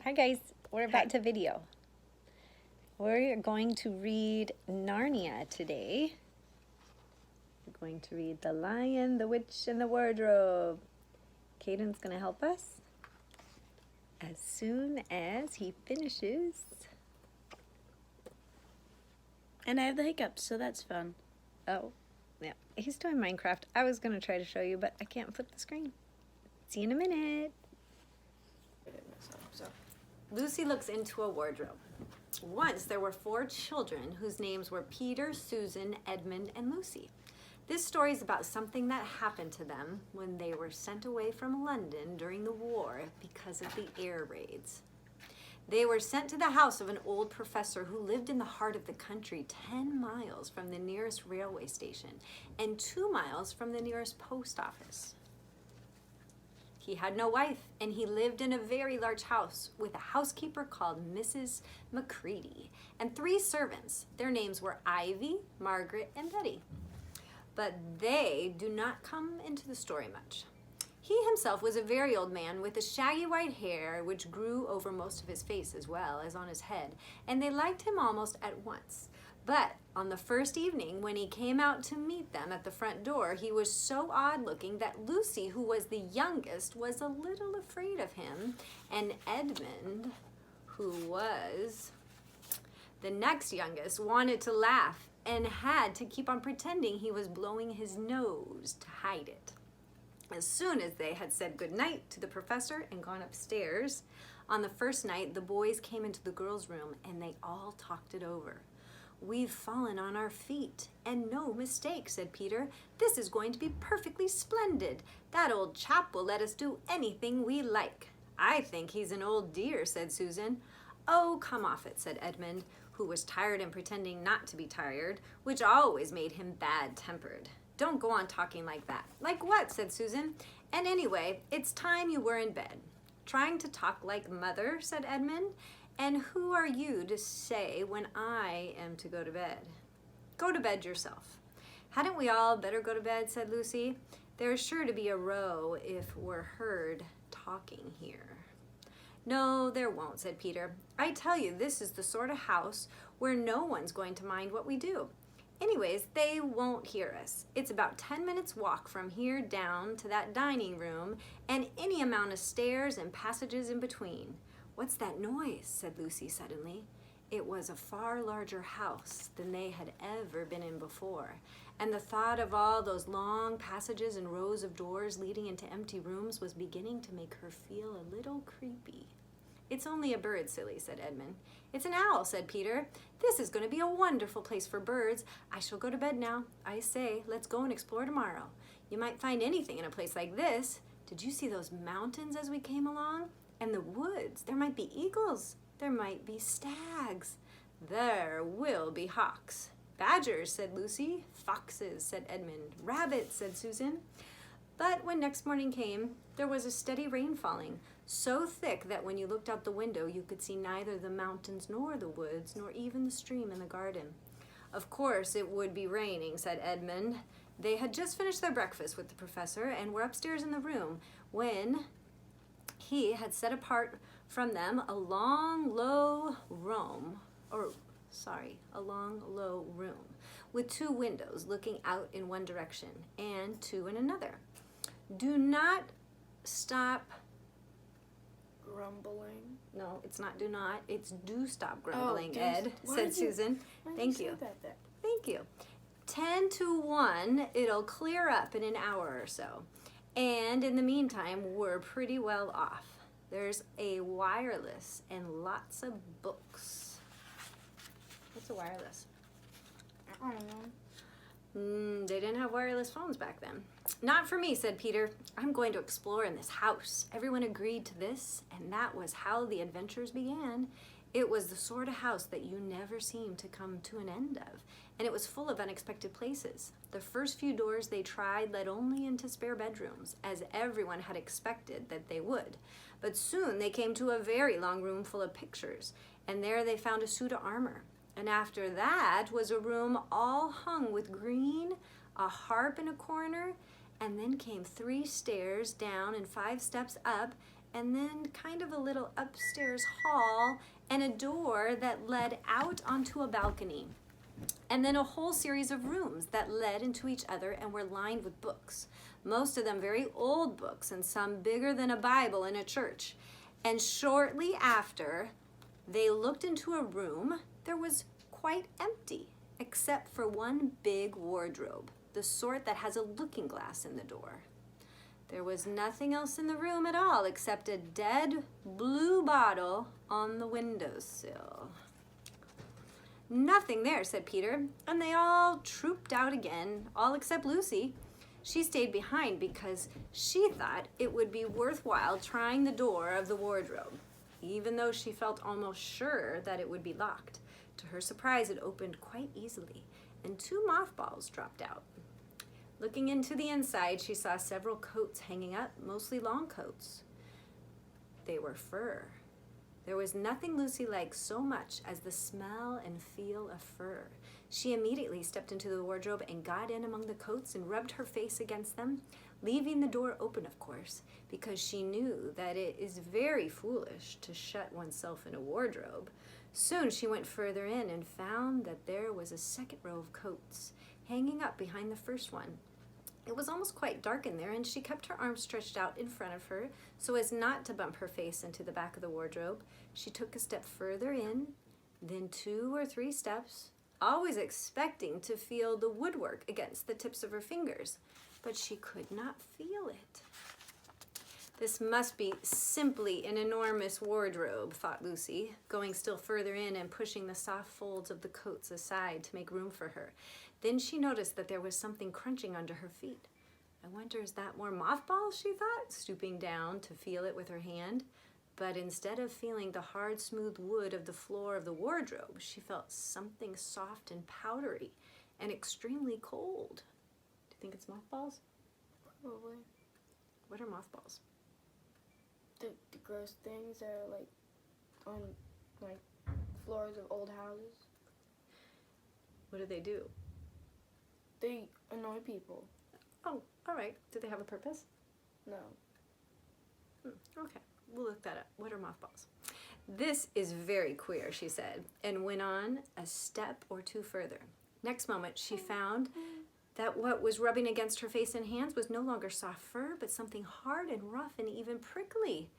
Hi guys, we're about to video. We're going to read Narnia today. We're going to read The Lion, the Witch, and the Wardrobe. Caden's going to help us as soon as he finishes. And I have the hiccups, so that's fun. Oh, yeah, he's doing Minecraft. I was going to try to show you, but I can't flip the screen. See you in a minute. Lucy looks into a wardrobe. Once there were 4 children whose names were Peter, Susan, Edmund, and Lucy. This story is about something that happened to them when they were sent away from London during the war because of the air raids. They were sent to the house of an old professor who lived in the heart of the country, 10 miles from the nearest railway station and 2 miles from the nearest post office. He had no wife, and he lived in a very large house with a housekeeper called Mrs. Macready and 3 servants. Their names were Ivy, Margaret, and Betty. But they do not come into the story much. He himself was a very old man with a shaggy white hair which grew over most of his face as well as on his head, and they liked him almost at once. But on the first evening, when he came out to meet them at the front door, he was so odd-looking that Lucy, who was the youngest, was a little afraid of him, and Edmund, who was the next youngest, wanted to laugh and had to keep on pretending he was blowing his nose to hide it. As soon as they had said good night to the professor and gone upstairs, on the first night, the boys came into the girls' room and they all talked it over. "We've fallen on our feet, and no mistake," said Peter. "This is going to be perfectly splendid. That old chap will let us do anything we like." "I think he's an old dear," said Susan. "Oh, come off it," said Edmund, who was tired and pretending not to be tired, which always made him bad-tempered. "Don't go on talking like that." "Like what?" said Susan. "And anyway, it's time you were in bed." "Trying to talk like mother," said Edmund. "And who are you to say when I am to go to bed?" "Go to bed yourself." "Hadn't we all better go to bed?" said Lucy. "There's sure to be a row if we're heard talking here." "No, there won't," said Peter. "I tell you, this is the sort of house where no one's going to mind what we do. Anyways, they won't hear us. It's about 10 minutes walk from here down to that dining room and any amount of stairs and passages in between." "What's that noise?" said Lucy suddenly. It was a far larger house than they had ever been in before, and the thought of all those long passages and rows of doors leading into empty rooms was beginning to make her feel a little creepy. "It's only a bird, silly," said Edmund. "It's an owl," said Peter. "This is going to be a wonderful place for birds. I shall go to bed now. I say, let's go and explore tomorrow. You might find anything in a place like this. Did you see those mountains as we came along? And the woods. There might be eagles. There might be stags. There will be hawks." "Badgers," said Lucy. "Foxes," said Edmund. "Rabbits," said Susan. But when next morning came, there was a steady rain falling, so thick that when you looked out the window, you could see neither the mountains nor the woods, nor even the stream in the garden. "Of course it would be raining," said Edmund. They had just finished their breakfast with the professor and were upstairs in the room when he had set apart from them a long, low room with 2 windows looking out in one direction and 2 in another. "Do not stop Grumbling. No, it's not do not. It's do stop grumbling, Oh, Ed," said Susan. "Thank you. Thank you. 10 to 1, it'll clear up in an hour or so. And in the meantime, we're pretty well off. There's a wireless and lots of books." What's a wireless? I don't know. They didn't have wireless phones back then. "Not for me," said Peter. "I'm going to explore in this house." Everyone agreed to this, and that was how the adventures began. It was the sort of house that you never seem to come to an end of, and it was full of unexpected places. The first few doors they tried led only into spare bedrooms, as everyone had expected that they would. But soon they came to a very long room full of pictures, and there they found a suit of armor. And after that was a room all hung with green, a harp in a corner, and then came 3 stairs down and 5 steps up, and then kind of a little upstairs hall, and a door that led out onto a balcony. And then a whole series of rooms that led into each other and were lined with books. Most of them very old books, and some bigger than a Bible in a church. And shortly after they looked into a room, there was quite empty, except for one big wardrobe, the sort that has a looking glass in the door. There was nothing else in the room at all except a dead blue bottle on the windowsill. "Nothing there," said Peter, and they all trooped out again, all except Lucy. She stayed behind because she thought it would be worthwhile trying the door of the wardrobe, even though she felt almost sure that it would be locked. To her surprise, it opened quite easily, and 2 mothballs dropped out. Looking into the inside, she saw several coats hanging up, mostly long coats. They were fur. There was nothing Lucy liked so much as the smell and feel of fur. She immediately stepped into the wardrobe and got in among the coats and rubbed her face against them, leaving the door open, of course, because she knew that it is very foolish to shut oneself in a wardrobe. Soon she went further in and found that there was a second row of coats hanging up behind the first one. It was almost quite dark in there, and she kept her arms stretched out in front of her so as not to bump her face into the back of the wardrobe. She took a step further in, then 2 or 3 steps, always expecting to feel the woodwork against the tips of her fingers, but she could not feel it. "This must be simply an enormous wardrobe," thought Lucy, going still further in and pushing the soft folds of the coats aside to make room for her. Then she noticed that there was something crunching under her feet. "I wonder, is that more mothballs?" she thought, stooping down to feel it with her hand. But instead of feeling the hard, smooth wood of the floor of the wardrobe, she felt something soft and powdery and extremely cold. Do you think it's mothballs? Probably. What are mothballs? The gross things that are like on like floors of old houses. What do they do? They annoy people. Oh, all right. Do they have a purpose? No. Okay, we'll look that up. What are mothballs? "This is very queer," she said, and went on a step or 2 further. Next moment, she found that what was rubbing against her face and hands was no longer soft fur, but something hard and rough and even prickly.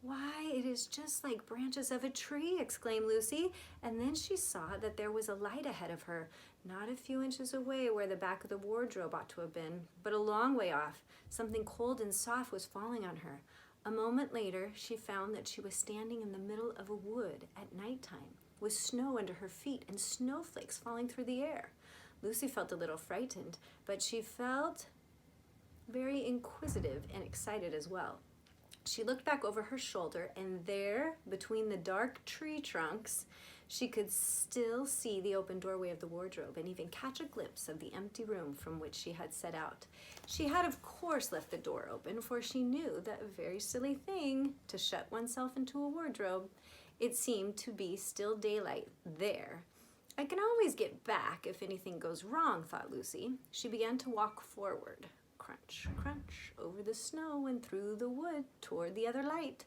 "Why, it is just like branches of a tree," exclaimed Lucy, and then she saw that there was a light ahead of her, not a few inches away where the back of the wardrobe ought to have been, but a long way off. Something cold and soft was falling on her. A moment later, she found that she was standing in the middle of a wood at nighttime, with snow under her feet and snowflakes falling through the air. Lucy felt a little frightened, but she felt very inquisitive and excited as well. She looked back over her shoulder, and there, between the dark tree trunks, she could still see the open doorway of the wardrobe and even catch a glimpse of the empty room from which she had set out. She had, of course, left the door open, for she knew that a very silly thing to shut oneself into a wardrobe. It seemed to be still daylight there. "I can always get back if anything goes wrong," thought Lucy. She began to walk forward. Crunch, crunch, over the snow and through the wood toward the other light.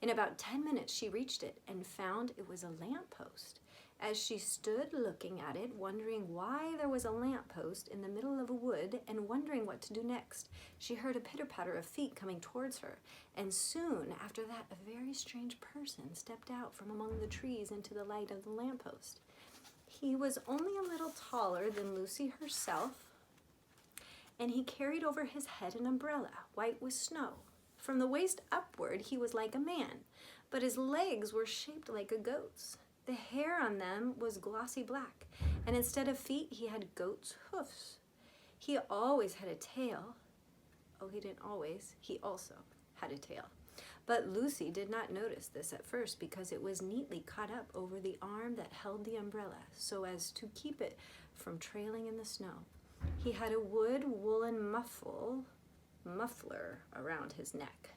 In about 10 minutes she reached it and found it was a lamppost. As she stood looking at it, wondering why there was a lamppost in the middle of a wood and wondering what to do next, she heard a pitter-patter of feet coming towards her, and soon after that a very strange person stepped out from among the trees into the light of the lamppost. He was only a little taller than Lucy herself, and he carried over his head an umbrella, white with snow. From the waist upward, he was like a man, but his legs were shaped like a goat's. The hair on them was glossy black, and instead of feet, he had goat's hoofs. He always had a tail. Oh, he didn't always. He also had a tail. But Lucy did not notice this at first because it was neatly caught up over the arm that held the umbrella so as to keep it from trailing in the snow. He had a woolen muffler around his neck,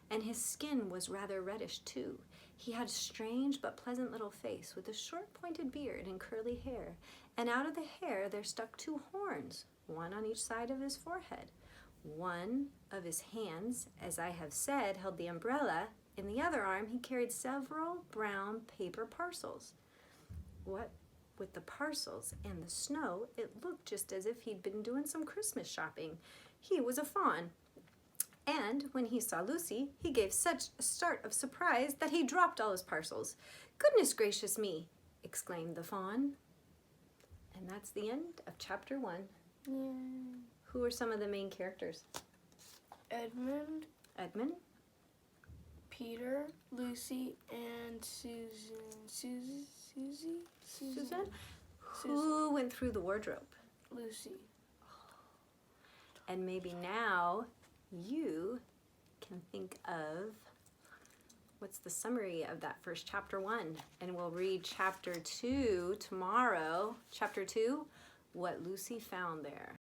and his skin was rather reddish too. He had a strange but pleasant little face with a short pointed beard and curly hair, and out of the hair there stuck 2 horns, one on each side of his forehead. One of his hands, as I have said, held the umbrella, In the other arm, he carried several brown paper parcels. What with the parcels and the snow, it looked just as if he'd been doing some Christmas shopping. He was a fawn. And when he saw Lucy, he gave such a start of surprise that he dropped all his parcels. "Goodness gracious me!" exclaimed the fawn. And that's the end of chapter 1. Yay. Who are some of the main characters? Edmund, Edmund, Peter, Lucy, and Susan. Susan. Who went through the wardrobe? Lucy. And maybe now you can think of what's the summary of that first chapter 1. And we'll read chapter 2 tomorrow. Chapter 2, what Lucy found there.